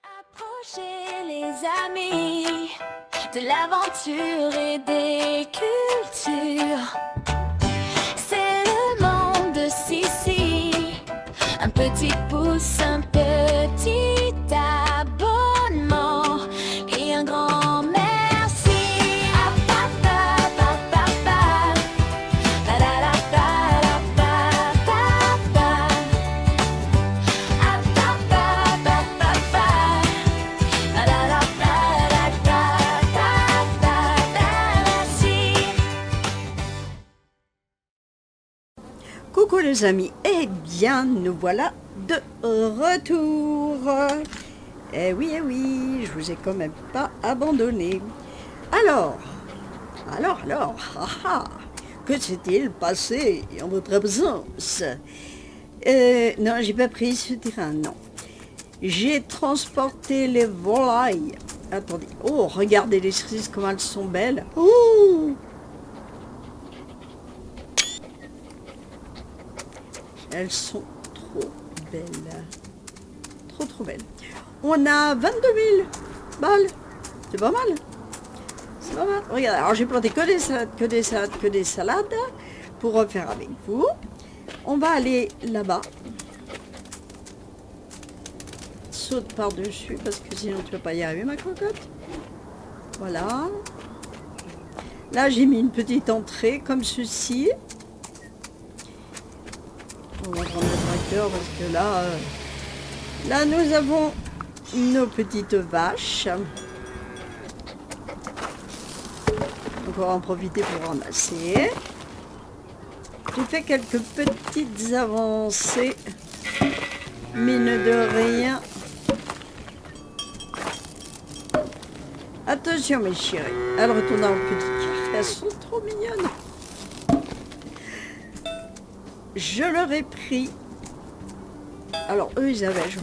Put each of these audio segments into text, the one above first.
Approchez les amis de l'aventure et des cultures. C'est le monde de Sissi. Un petit pouce, un petit abonnement et un grand merci. Ah, pa, pa, pa, pa, pa. La, la, la, pa, la, pa, pa, pa. Ah, pa, pa, pa, pa, pa. La, la, la, pa, la, pa, pa, pa, pa, merci. Coucou les amis, eh bien nous voilà de retour. Eh oui, je vous ai quand même pas abandonné. Alors, ah, ah, que s'est-il passé en votre absence? Non, j'ai pas pris ce terrain, non. J'ai transporté les volailles. Attendez, oh, regardez les cerises, comment elles sont belles. Oh, elles sont trop belles. Trop belles. On a 22 000 balles. C'est pas mal. C'est pas mal. Regardez, alors j'ai planté que des salades pour refaire avec vous. On va aller là-bas. Saute par-dessus parce que sinon tu vas pas y arriver, ma cocotte. Voilà. Là, j'ai mis une petite entrée comme ceci. On va prendre le tracteur parce que là nous avons nos petites vaches. Donc on va en profiter pour ramasser. J'ai fait quelques petites avancées, mine de rien. Attention mes chéris, elles retournent dans le petit car elles sont trop mignonnes. Je leur ai pris, alors eux ils avaient, je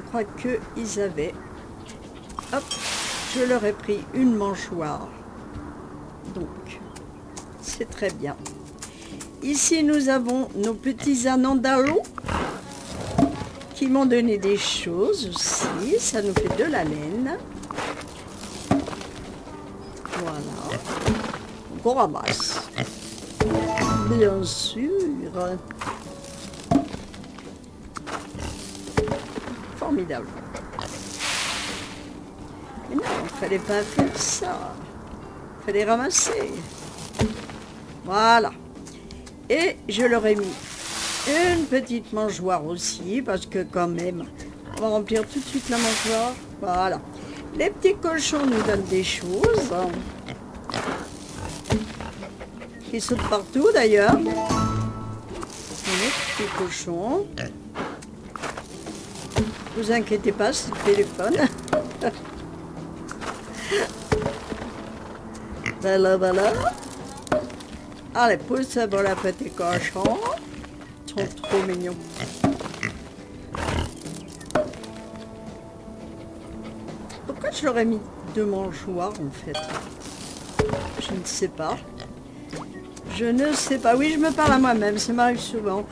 crois qu'ils avaient, hop, je leur ai pris une mangeoire, donc c'est très bien. Ici nous avons nos petits anandalo qui m'ont donné des choses aussi, ça nous fait de la laine, voilà, donc on ramasse. Bien sûr. Formidable. Mais non, il fallait pas faire ça. Il fallait ramasser. Voilà. Et je leur ai mis une petite mangeoire aussi, parce que quand même, on va remplir tout de suite la mangeoire. Voilà. Les petits cochons nous donnent des choses. Qui sautent partout d'ailleurs. Les petits cochons. Vous inquiétez pas, c'est le téléphone. Voilà. Allez, pousse pour la petite cochon. Ils sont trop mignons. Pourquoi je leur ai mis deux mangeoires en fait? Je ne sais pas. Je ne sais pas. Oui, je me parle à moi-même, ça m'arrive souvent.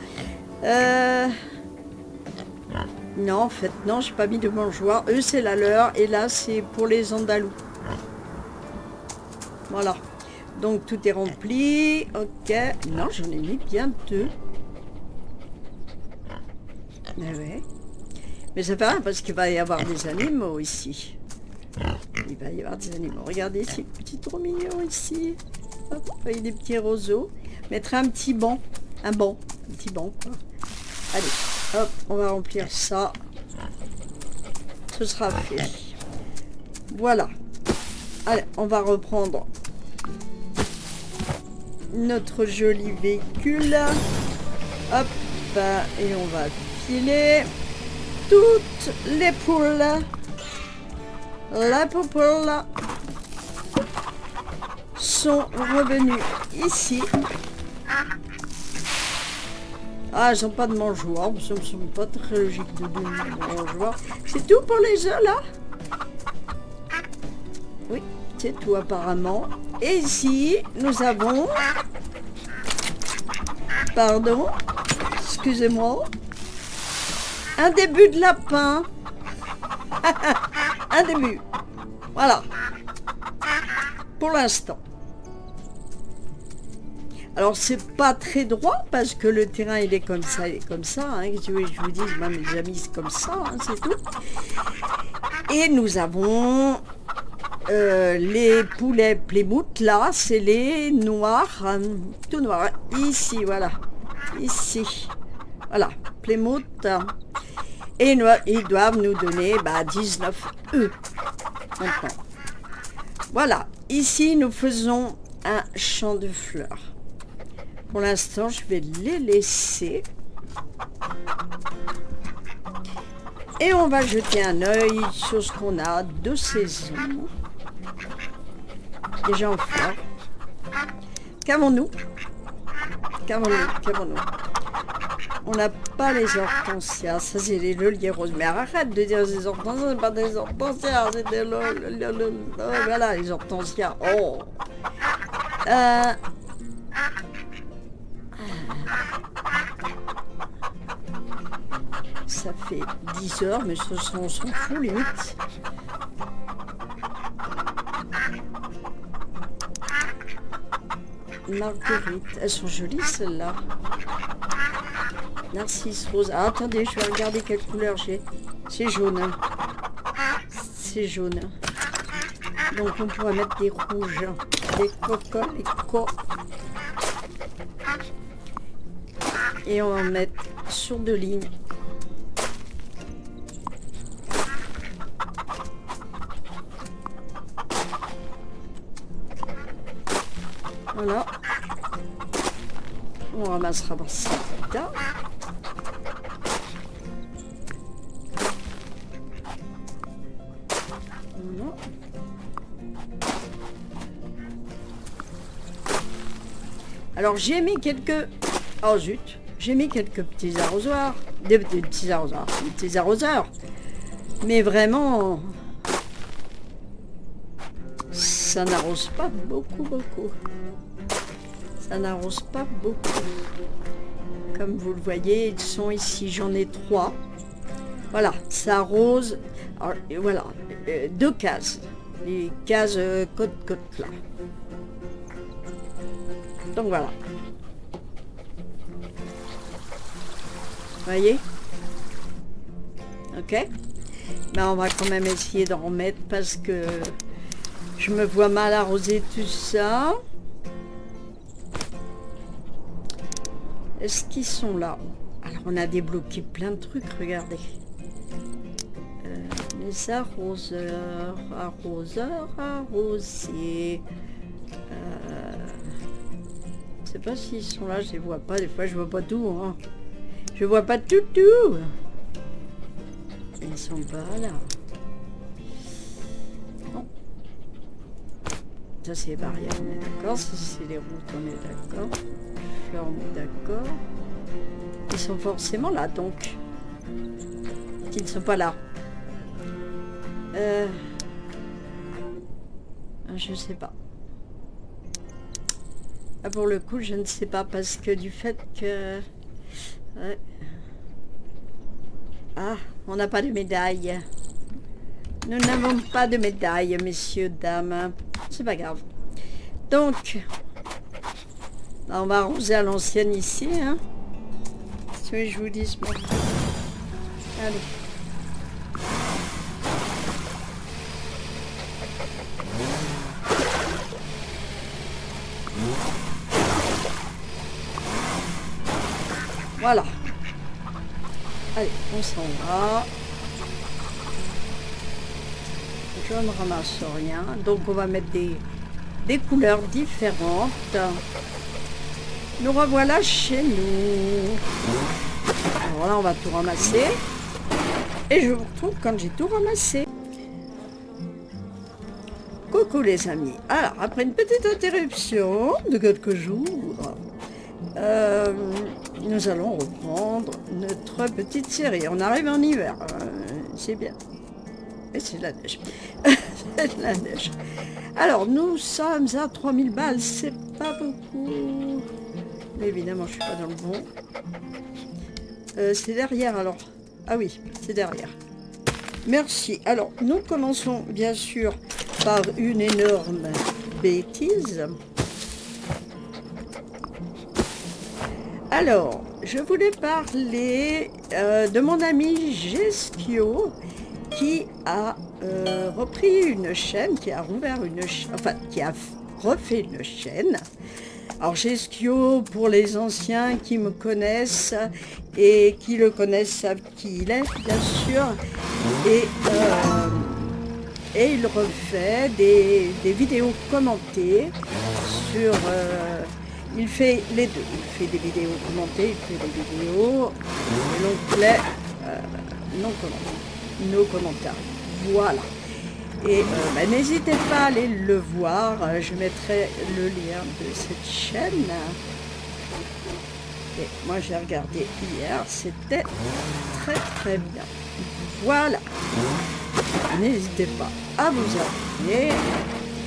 Non, en fait, non, j'ai pas mis de mangeoire. Eux, c'est la leur. Et là, c'est pour les Andalous. Voilà. Donc, tout est rempli. Ok. Non, j'en ai mis bien deux. Mais ouais. Mais ça fait rien parce qu'il va y avoir des animaux ici. Il va y avoir des animaux. Regardez ces petits trop mignons ici. Hop, avec des petits roseaux. Mettre un petit banc. Un petit banc, quoi. Allez, hop, on va remplir ça. Ce sera fait. Voilà. Allez, on va reprendre notre joli véhicule. Hop, et on va filer toutes les poules. La poule sont revenus ici. Ah, elles n'ont pas de mangeoire, ça me semble pas très logique de donner de mangeoire. C'est tout pour les œufs là? Oui, c'est tout apparemment. Et ici, nous avons... Pardon, excusez-moi. Un début de lapin. Un début. Voilà. Pour l'instant. Alors c'est pas très droit parce que le terrain il est comme ça, il est comme ça. Hein. Je vous dis, moi mes amis c'est comme ça, hein, c'est tout. Et nous avons les poulets Plymouth là, c'est les noirs, tout noir. Ici, voilà. Ici. Voilà, Plymouth. Et ils doivent nous donner 19 œufs. Maintenant. Voilà, ici nous faisons un champ de fleurs. Pour l'instant, je vais les laisser. Et on va jeter un œil sur ce qu'on a de saison. Déjà en fleurs. Qu'avons-nous? Qu'avons-nous? On n'a pas les hortensias, ça c'est les leliers roses. Mais arrête de dire des hortensias, c'est pas des hortensias, c'est des voilà, les hortensias. Oh. Ça fait 10 heures, mais on s'en fout limite. Marguerite, elles sont jolies celles-là. Narcisse rose. Ah, attendez, je vais regarder quelle couleur j'ai. C'est jaune. C'est jaune. Donc on pourrait mettre des rouges, des cocos. Et on va en mettre sur 2 lignes. Voilà. On ramassera ça plus tard. Voilà. Alors j'ai mis quelques... Oh zut. J'ai mis quelques petits arrosoirs. Des petits arrosoirs. Des petits arroseurs. Mais vraiment... Ça n'arrose pas beaucoup. Ça n'arrose pas beaucoup. Comme vous le voyez, ils sont ici. J'en ai 3. Voilà, ça arrose. Alors, voilà, 2 cases. Les cases côte là. Donc voilà. Vous voyez? Ok. Ben, on va quand même essayer d'en remettre parce que je me vois mal arroser tout ça. Est-ce qu'ils sont là? Alors on a débloqué plein de trucs, regardez. Les arroseurs, arrosés. Je sais pas s'ils sont là, je les vois pas. Des fois je vois pas tout. Hein. Je vois pas tout. Ils sont pas là. Non. Ça c'est les barrières, on est d'accord. Ça c'est les routes, on est d'accord. Fleurs, on est d'accord. Ils sont forcément là donc. Ils ne sont pas là. Je sais pas. Ah, pour le coup, je ne sais pas parce que du fait que... Ouais. Ah, on n'a pas de médaille. Nous n'avons pas de médaille, messieurs, dames. C'est pas grave. Donc, là, on va arroser à l'ancienne ici. Hein. Si tu veux, je vous dis ce matin. Allez. Voilà. Allez, on s'en va. Je ne ramasse rien. Donc on va mettre des couleurs différentes. Nous revoilà chez nous. Alors là, on va tout ramasser. Et je vous retrouve quand j'ai tout ramassé. Coucou les amis. Alors, après une petite interruption de quelques jours, nous allons reprendre notre petite série. On arrive en hiver, c'est bien. Et c'est de la neige. C'est de la neige. Alors, nous sommes à 3000 balles, c'est pas beaucoup. Mais évidemment, je suis pas dans le bon. C'est derrière, alors. Ah oui, c'est derrière. Merci. Alors, nous commençons bien sûr par une énorme bêtise. Alors, je voulais parler de mon ami Geskio qui a repris une chaîne, qui a rouvert une chaîne, enfin, qui a refait une chaîne. Alors Geskio, pour les anciens qui me connaissent et qui le connaissent, savent qui il est, bien sûr. Et il refait des vidéos commentées sur... il fait les deux. Il fait des vidéos commentées, il fait des vidéos de l'onglet non commentés, nos commentaires. Voilà. Et n'hésitez pas à aller le voir. Je mettrai le lien de cette chaîne. Et moi j'ai regardé hier. C'était très très bien. Voilà. N'hésitez pas à vous abonner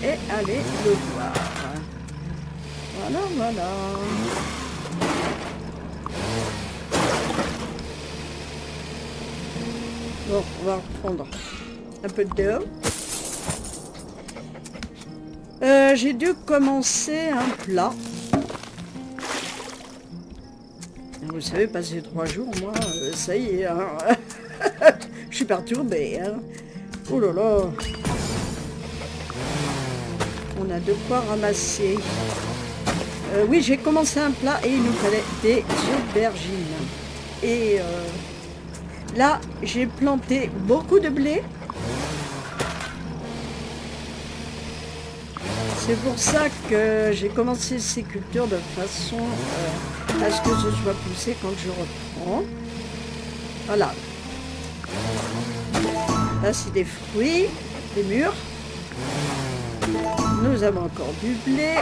et aller le voir. Voilà, voilà. Bon, on va reprendre un peu d'eau. J'ai dû commencer un plat. Vous savez, passer 3 jours, moi, ça y est, hein. Je suis perturbée, hein. Oh là là. On a de quoi ramasser. Oui, j'ai commencé un plat et il nous fallait des aubergines. Et là, j'ai planté beaucoup de blé. C'est pour ça que j'ai commencé ces cultures de façon à ce que ce soit poussé quand je reprends. Voilà. Là, c'est des fruits, des mûres. Nous avons encore du blé.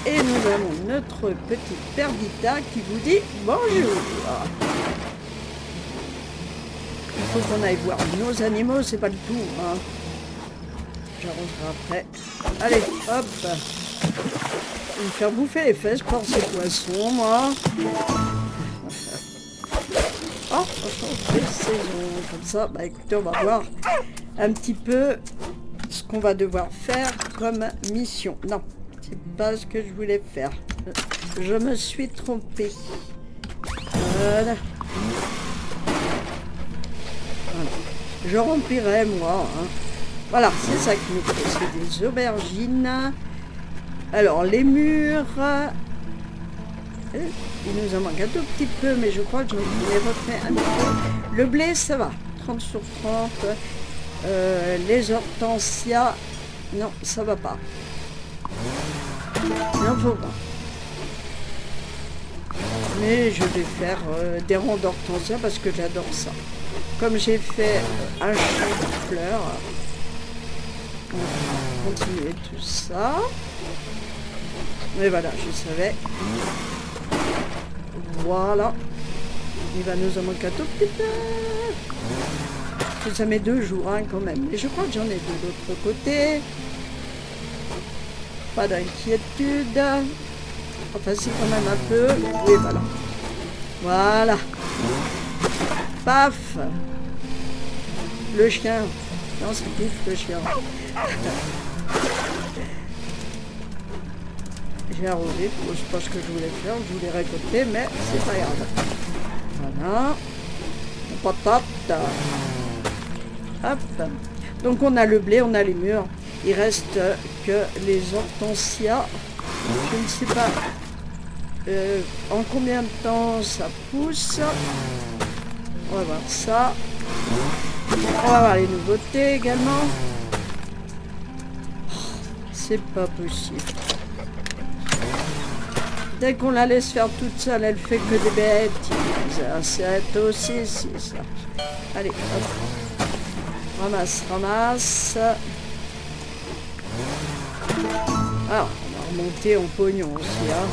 Et nous avons notre petite perdita qui vous dit bonjour. Il faut qu'on aille voir nos animaux, c'est pas le tout, hein. J'arrangerai après. Allez, hop. Je vais me faire bouffer les fesses par ces poissons, moi. Oh, franchement, c'est saison. Comme ça, bah écoutez, on va voir un petit peu ce qu'on va devoir faire comme mission. Non, c'est pas ce que je voulais faire. Je me suis trompée. Voilà. Voilà. Je remplirai, moi, hein. Voilà, c'est ça qui nous faut, c'est des aubergines. Alors, les mûres, il nous en manque un tout petit peu, mais je crois que j'en ai refait un peu. Le blé, ça va, 30 sur 30. Les hortensias, non, ça va pas. Il en faut pas. Mais je vais faire des ronds d'hortensia parce que j'adore ça. Comme j'ai fait un champ de fleurs, on va continuer tout ça. Et voilà, je savais. Voilà. Il va nous en manquer un tout petit peu. Parce que ça met 2 jours, hein, quand même. Et je crois que j'en ai de l'autre côté. Pas d'inquiétude. Enfin, si, quand même un peu. Oui, voilà. Voilà. Paf. Le chien. Non, c'est pif, le chien. J'ai arrosé, c'est pas ce que je voulais faire, je voulais récolter, mais c'est pas grave. Voilà. Patate. Hop. Donc on a le blé, on a les mûres. Il reste que les hortensias. Je ne sais pas en combien de temps ça pousse. On va voir ça. On va voir les nouveautés également. C'est pas possible. Dès qu'on la laisse faire toute seule, elle fait que des bêtises. C'est aussi ça. Allez, hop. Ramasse, ramasse. Alors, on va remonter en pognon aussi. Hein.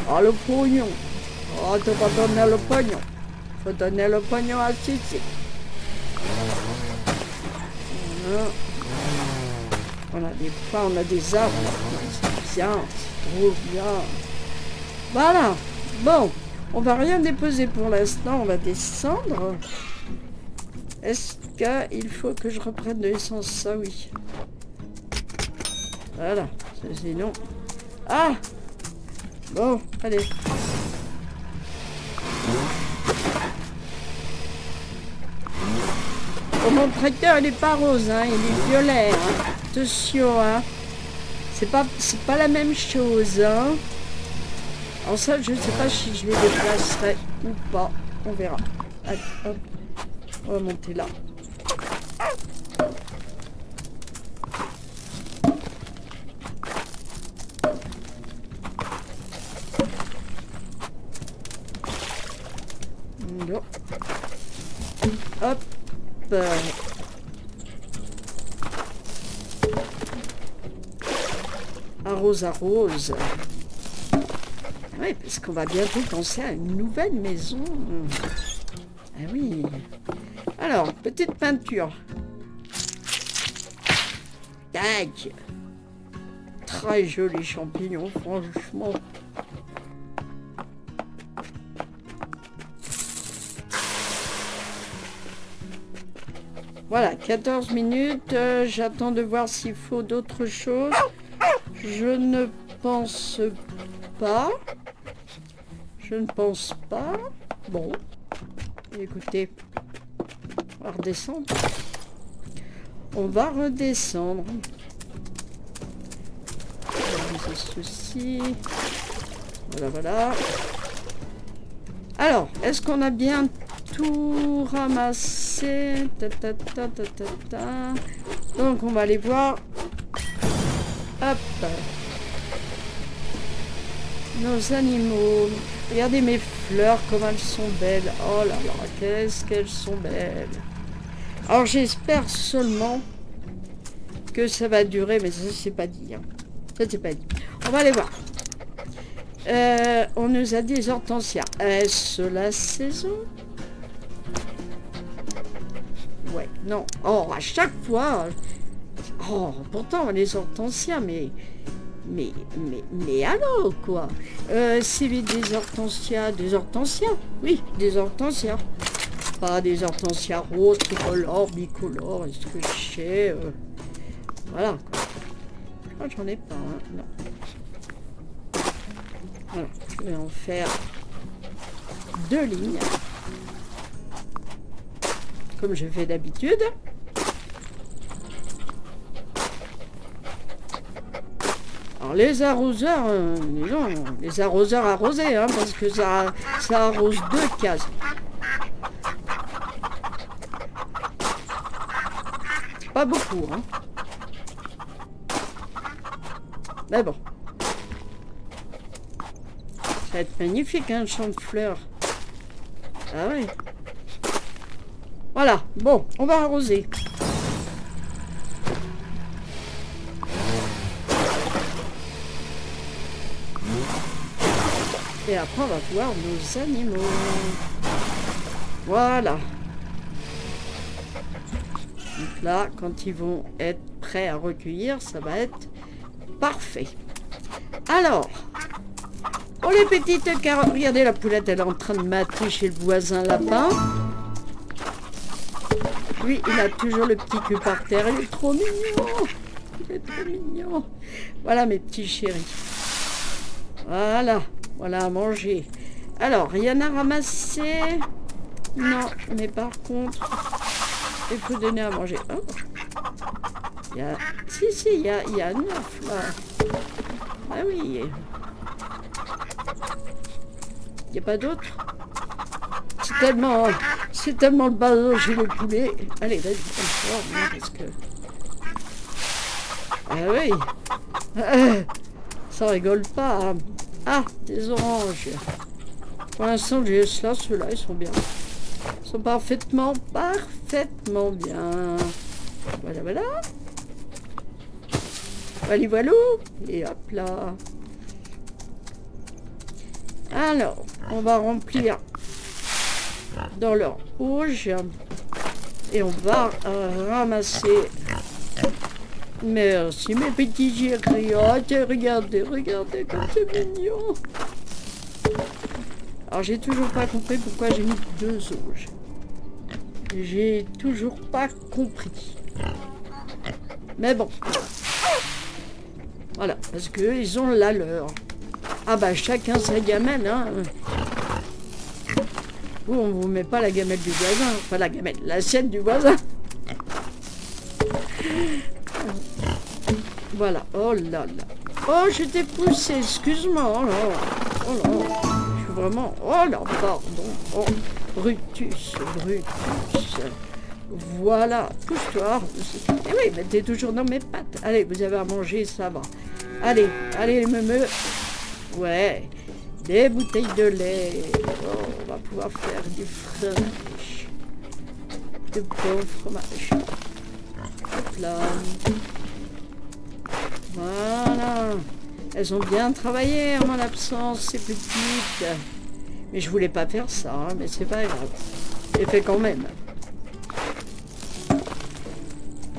Ah, le pognon. Oh, tu vas donner le pognon. Faut donner le pognon à Titi. On a des pas, on a des arbres. C'est bien, c'est trop bien. Voilà. Bon, On va rien déposer pour l'instant, on va descendre. Est-ce qu'il faut que je reprenne de l'essence? Ça, oui. Voilà, sinon... Ah! Bon, allez. Oh, mon tracteur, il est pas rose, hein, il est violet. Hein. Attention, hein. C'est pas la même chose, hein. Alors ça, je ne sais pas si je les déplacerai ou pas. On verra. Allez, hop. On va monter là. Non. Hop. Arrose, arrose. Oui, parce qu'on va bientôt penser à une nouvelle maison. Ah oui. Alors, petite peinture. Tac. Très joli champignon, franchement. Voilà, 14 minutes. J'attends de voir s'il faut d'autres choses. Je ne pense pas. Je ne pense pas. Bon. Écoutez. On va redescendre. On va redescendre. Ceci. Voilà, voilà. Alors, est-ce qu'on a bien tout ramassé? Donc, on va aller voir. Hop. Nos animaux. Regardez mes fleurs, comme elles sont belles. Oh là là, qu'est-ce qu'elles sont belles. Alors, j'espère seulement que ça va durer, mais ça, c'est pas dit. Hein. Ça, c'est pas dit. On va aller voir. On nous a dit les hortensias. Est-ce la saison? Ouais, non. Oh, à chaque fois. Oh, pourtant, les hortensias, mais alors, quoi. C'est des hortensias. Oui, des hortensias. Pas des hortensias roses, tricolores, bicolores, est-ce que je sais. Voilà, quoi. Je crois que j'en ai pas, hein. Non. Voilà, je vais en faire 2 lignes. Comme je fais d'habitude. Alors les arroseurs, les arroseurs arrosés, hein, parce que ça arrose 2 cases. Pas beaucoup, hein. Mais bon. Ça va être magnifique, hein, le champ de fleurs. Ah oui. Voilà, bon, on va arroser. Et après, on va voir nos animaux. Voilà. Donc là, quand ils vont être prêts à recueillir, ça va être parfait. Alors, pour les petites carottes, regardez la poulette, elle est en train de mater chez le voisin lapin. Lui, il a toujours le petit cul par terre, il est trop mignon. Il est trop mignon. Voilà mes petits chéris. Voilà, voilà à manger. Alors, rien à ramasser. Non, mais par contre, il faut donner à manger. Oh. Il y a... Si, il y a 9 là. Ah oui. Il n'y a pas d'autre. C'est tellement le bazar chez les poulets. Allez, vas-y, parce que... Ah oui. Ça rigole pas. Hein. Ah, des oranges. Pour l'instant, j'ai cela, ceux-là, ils sont bien. Ils sont parfaitement bien. Voilà, voilà. Voilà, voilà. Et hop là. Alors, on va remplir dans leur rouge. Et on va ramasser. Merci mes petits chéris. Regardez comme c'est mignon. Alors j'ai toujours pas compris pourquoi j'ai mis 2 auges. J'ai toujours pas compris. Mais bon. Voilà, parce qu'eux, ils ont la leur. Ah bah chacun sa gamelle, hein. Vous, on vous met pas la gamelle du voisin. Enfin la gamelle, l'assiette du voisin. Voilà, oh là là. Oh, je t'ai poussé, excuse-moi. Oh là, oh là. Je suis vraiment... Oh là, pardon. Oh, Brutus, Brutus. Voilà, pousse-toi. Eh oui, mais t'es toujours dans mes pattes. Allez, vous avez à manger, ça va. Allez, allez, les meumeux. Ouais, des bouteilles de lait. Oh, on va pouvoir faire du fromage. De bon fromage. Hop là. Voilà. Elles ont bien travaillé en mon absence, ces petites. Mais je voulais pas faire ça, hein, mais c'est pas grave. J'ai fait quand même.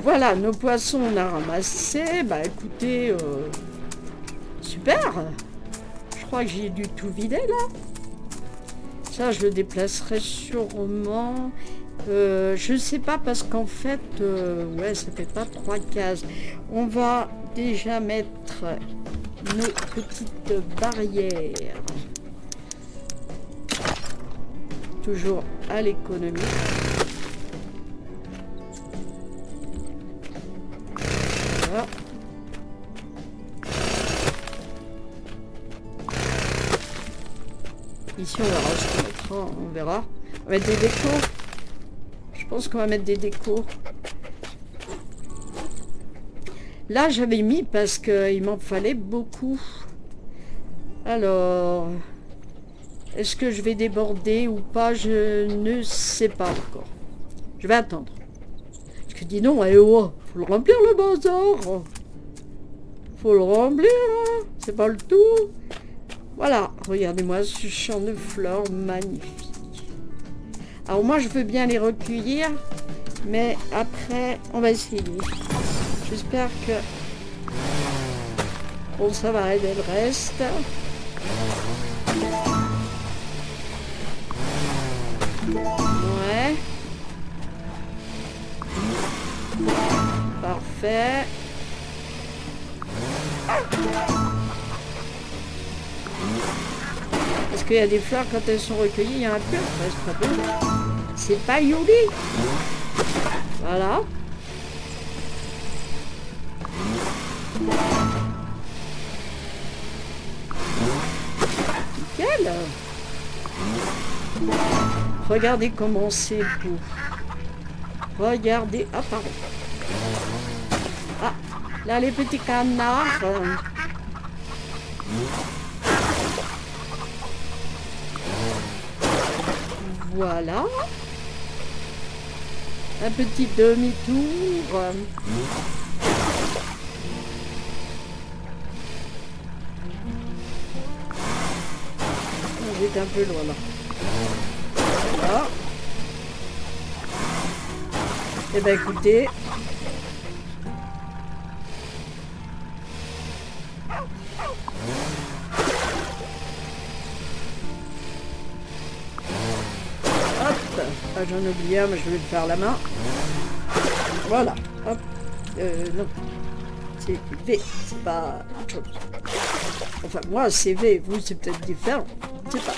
Voilà, nos poissons, on a ramassé. Bah écoutez, super. Je crois que j'ai dû tout vider là. Ça, je le déplacerai sûrement. Je sais pas parce qu'en fait, ouais, ça fait pas 3 cases. On va déjà mettre nos petites barrières. Toujours à l'économie. Voilà. Ici, on verra ce qu'on mettra, on verra. On va mettre des décos. Je pense qu'on va mettre des décos. Là, j'avais mis parce qu'il m'en fallait beaucoup. Alors, est-ce que je vais déborder ou pas? Je ne sais pas encore. Je vais attendre. Parce que dis donc, eh oh, faut le remplir le bazar. Faut le remplir, hein. C'est pas le tout. Voilà, regardez-moi ce champ de fleurs magnifique. Alors moi, je veux bien les recueillir, mais après, on va essayer. J'espère que... Bon, ça va aider le reste. Ouais. Parfait. Parce qu'il y a des fleurs, quand elles sont recueillies, il y a un peu. C'est pas bon. C'est pas Yuli. Voilà. Nickel. Regardez comment c'est beau. Regardez. Ah, pardon. Ah, là, les petits canards. Voilà. Un petit demi-tour. J'étais un peu loin là. Voilà. Eh bien écoutez. Ah, j'en oublie un, mais je vais le faire à la main. Voilà. Hop. Non. C'est V, c'est pas autre chose. Enfin, moi, c'est V. Vous, c'est peut-être différent. Je ne sais pas.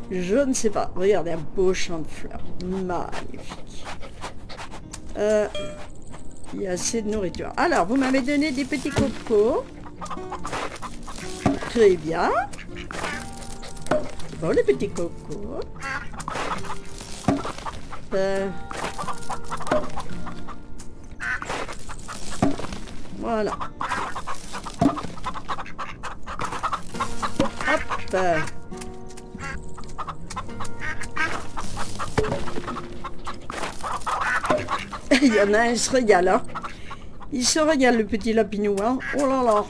Je ne sais pas. Regardez, un beau champ de fleurs. Magnifique. Il y a assez de nourriture. Alors, vous m'avez donné des petits cocos. Très bien. Bon, les petits cocos. Voilà. Hop. Il y en a un, il se régale, hein. Il se régale, le petit lapinois. Oh là là.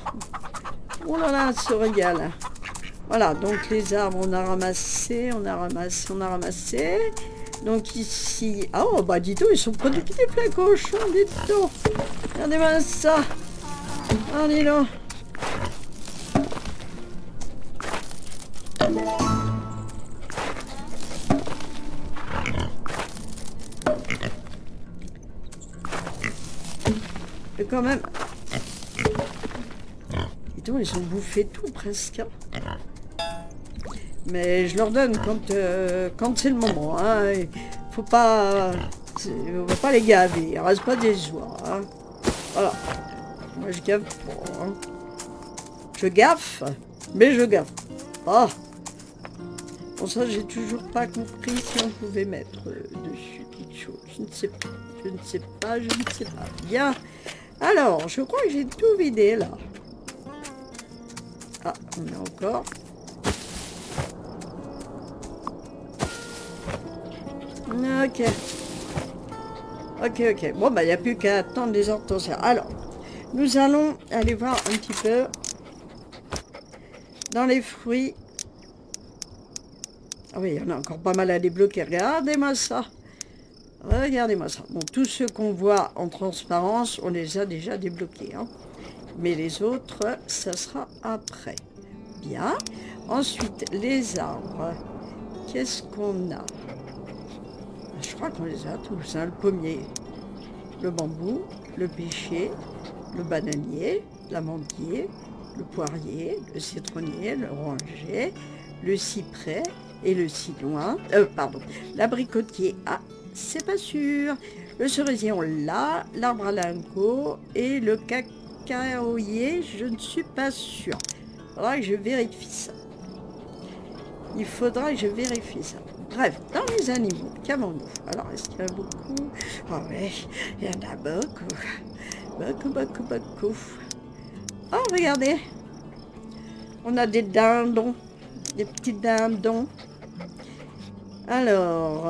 Oh là là, il se régale. Voilà, donc les arbres, on a ramassé, on a ramassé, on a ramassé. Donc ici... Oh, bah dis donc, ils sont productifs, les cochons, dis donc. Regardez-moi ça. Ah, dis donc. quand même... Dis donc, ils ont bouffé tout presque. Mais je leur donne quand c'est le moment. Hein. Il faut pas... On va pas les gaver, il reste pas des oies. Hein. Voilà. Moi je gaffe pas. Hein. Je gaffe, mais je gaffe pas. Pour ça, j'ai toujours pas compris si on pouvait mettre dessus quelque chose. Je ne sais pas. Je ne sais pas, je ne sais pas. Bien. Alors, je crois que j'ai tout vidé là. Ah, on a encore. Ok. Ok. Bon, bah, il n'y a plus qu'à attendre les hortensias. Alors, nous allons aller voir un petit peu dans les fruits. Ah oui, il y en a encore pas mal à débloquer. Regardez-moi ça. Regardez-moi ça. Bon, tous ceux qu'on voit en transparence, on les a déjà débloqués. Hein. Mais les autres, ça sera après. Bien. Ensuite, les arbres. Qu'est-ce qu'on a? Je crois qu'on les a tous. Hein. Le pommier, le bambou, le pêcher, le bananier, l'amandier, le poirier, le citronnier, l'oranger, le cyprès et le citron. L'abricotier. Ah, c'est pas sûr. Le cerisier, on l'a. L'arbre à lingot et le cacaoyer, je ne suis pas sûre. Il faudra que je vérifie ça. Il faudra que je vérifie ça. Bref, dans les animaux, qu'avons-nous? Alors, est-ce qu'il y en a beaucoup? Ah oui, il y en a beaucoup. Beaucoup. Oh, regardez. On a des dindons. Des petits dindons. Alors,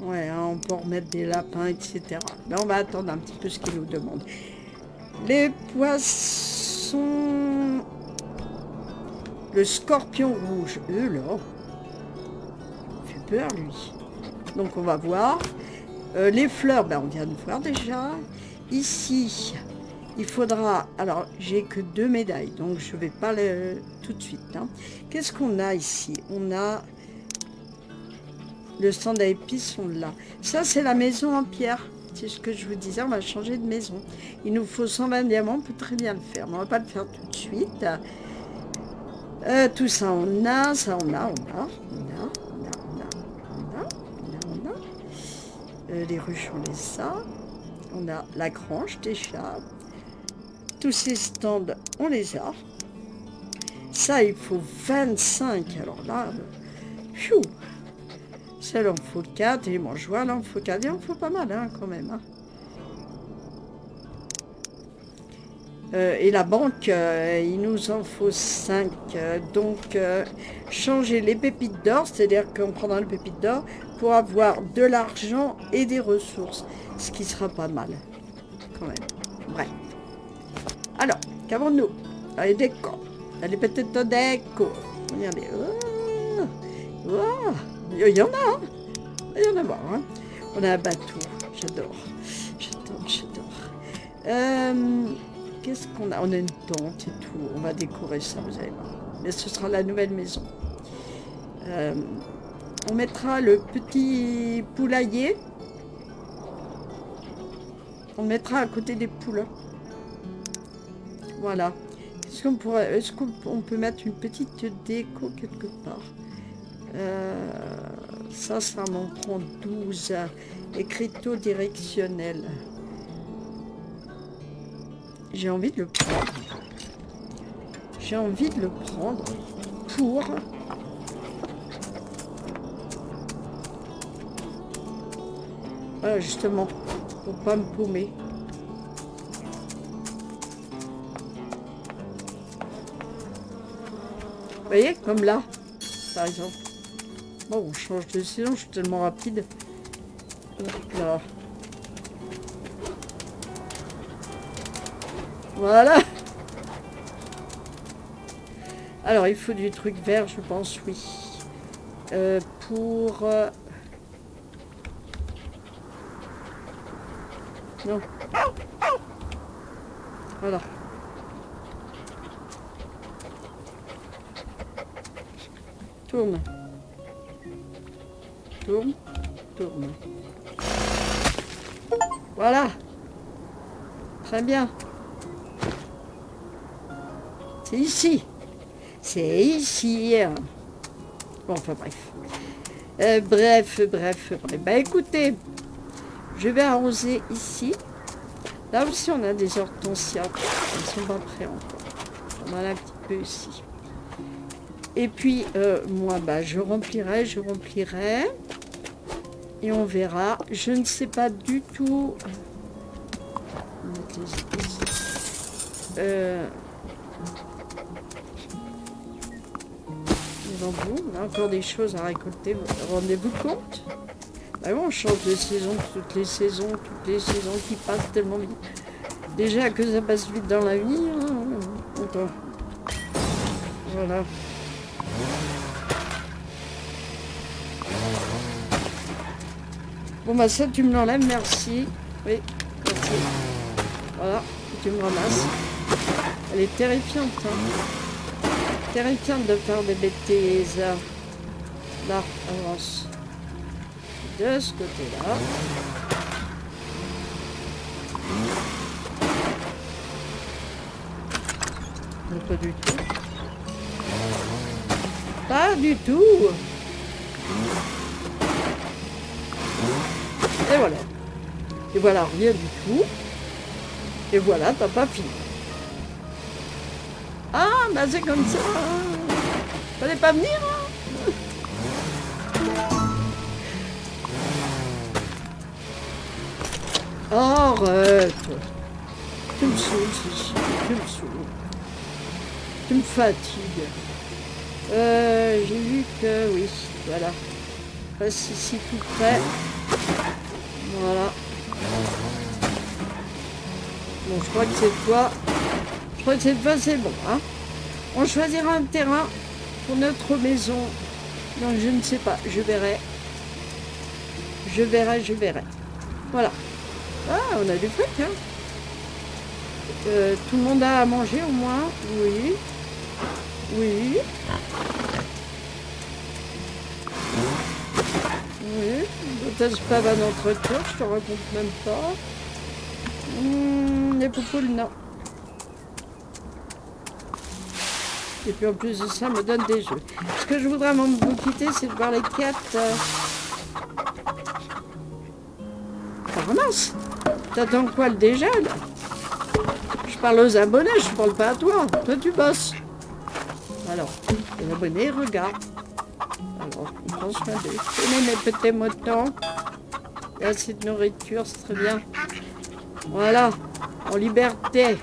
ouais, hein, on peut remettre des lapins, etc. Mais on va attendre un petit peu ce qu'ils nous demandent. Les poissons... Le scorpion rouge, là, il fait peur, lui. Donc, on va voir. Les fleurs, ben, on vient de voir déjà. Ici, il faudra... Alors, j'ai que 2 médailles, donc je ne vais pas tout de suite. Hein. Qu'est-ce qu'on a ici? On a... Le stand à épices, on l'a. Ça, c'est la maison en pierre. C'est ce que je vous disais, on va changer de maison. Il nous faut 120 diamants, on peut très bien le faire. Mais on ne va pas le faire tout de suite. Tout ça, on a. Les ruches, on les a. On a la grange des chats. Tous ces stands, on les a. Ça, il faut 25. Alors là, pfiou, ça, il en faut 4. Et les mangeoires, là, il en faut 4. Il en faut pas mal, hein, quand même. Hein. Et la banque, il nous en faut 5. Donc, changer les pépites d'or, c'est-à-dire qu'on prendra le pépite d'or pour avoir de l'argent et des ressources. Ce qui sera pas mal, quand même. Bref. Alors, qu'avons-nous? Les décors. Les petites décors. Regardez. Il y en a, hein. Il y en a marre, hein. On a un bateau. J'adore. Qu'est-ce qu'on a? On a une tente et tout. On va décorer ça, vous allez voir. Mais ce sera la nouvelle maison. On mettra le petit poulailler. On le mettra à côté des poules. Voilà. Est-ce qu'on peut mettre une petite déco quelque part? Ça m'en prend 12. Écriteau directionnel. J'ai envie de le prendre. Pour... Voilà, justement, pour pas me paumer. Vous voyez, comme là, par exemple. Bon, on change de saison, je suis tellement rapide. Hop là. Voilà. Alors, il faut du truc vert, je pense, oui. Non. Voilà. Tourne. Voilà. Très bien. C'est ici. C'est ici. Bon, enfin bref. Bref. Bah écoutez, je vais arroser ici. Là aussi, on a des hortensias. Elles ne sont pas prêtes encore. On en a un petit peu ici. Et puis, moi, bah, je remplirai. Et on verra. Je ne sais pas du tout. On a encore des choses à récolter. Rendez-vous compte? Bah oui, on change de saison toutes les saisons qui passent tellement vite. Déjà que ça passe vite dans la vie. Hein. Attends. Voilà. Bon bah ça tu me l'enlèves, merci. Oui, merci. Voilà, tu me ramasses. Elle est terrifiante, hein. Terrifiante de faire des bêtises. Là, avance. De ce côté-là. Non, pas du tout. Pas du tout. Et voilà. Et voilà, rien du tout. Et voilà, t'as pas fini. Ah, bah c'est comme ça. Fallait pas venir, hein. Arrête. Tu me saoules, Cici. Tu me saoules. Tu me fatigues. J'ai vu que... Oui, voilà. Passe ici tout près. Voilà. Bon, je crois que cette fois... c'est bon, hein. On choisira un terrain pour notre maison. Donc, je ne sais pas. Je verrai. Voilà. Ah, on a du truc, hein. Tout le monde a à manger au moins. Oui. Oui. T'as pas un entretien, je te raconte même pas. Les poupoules, non. Et puis en plus de ça, me donne des jeux. Ce que je voudrais avant de vous quitter, c'est de voir les 4. Ça ramasse. T'attends quoi, le dégel? Je parle aux abonnés, je parle pas à toi. Toi, tu bosses. Alors, les abonnés regardent. Alors, on prend soin d'eux. Tenez mes petits moutons. Il y a assez de nourriture, c'est très bien. Voilà, en liberté.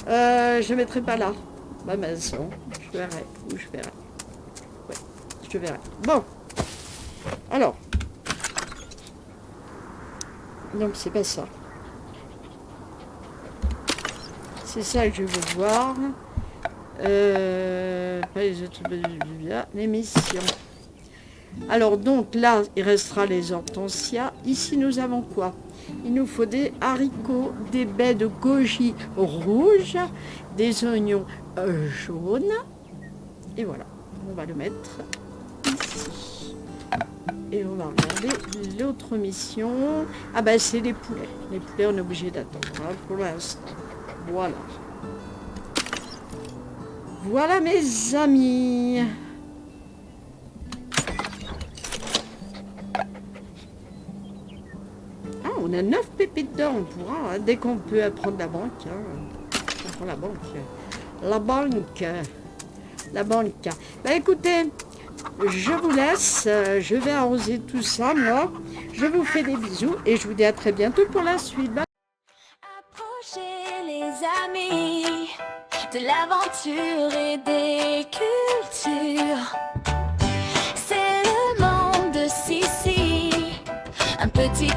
Je mettrai pas là. Ma maison. Je verrai où je verrai. Ouais, je verrai. Bon. Alors. Donc, c'est pas ça. C'est ça que je veux voir. L'émission. Alors donc là, il restera les hortensias. Ici, nous avons quoi? Il nous faut des haricots, des baies de goji rouges, des oignons jaunes. Et voilà, on va le mettre ici. Et on va regarder l'autre mission. Ah ben c'est les poulets. Les poulets, on est obligé d'attendre, hein, pour l'instant. Voilà. Voilà mes amis. Ah, on a 9 pépites d'or, on pourra, hein, dès qu'on peut prendre la banque. Hein, on prend la banque. La banque. Bah écoutez, je vous laisse. Je vais arroser tout ça, moi. Je vous fais des bisous et je vous dis à très bientôt pour la suite. Bye. Approchez les amis de l'aventure et des cultures. C'est le monde de Cici, un petit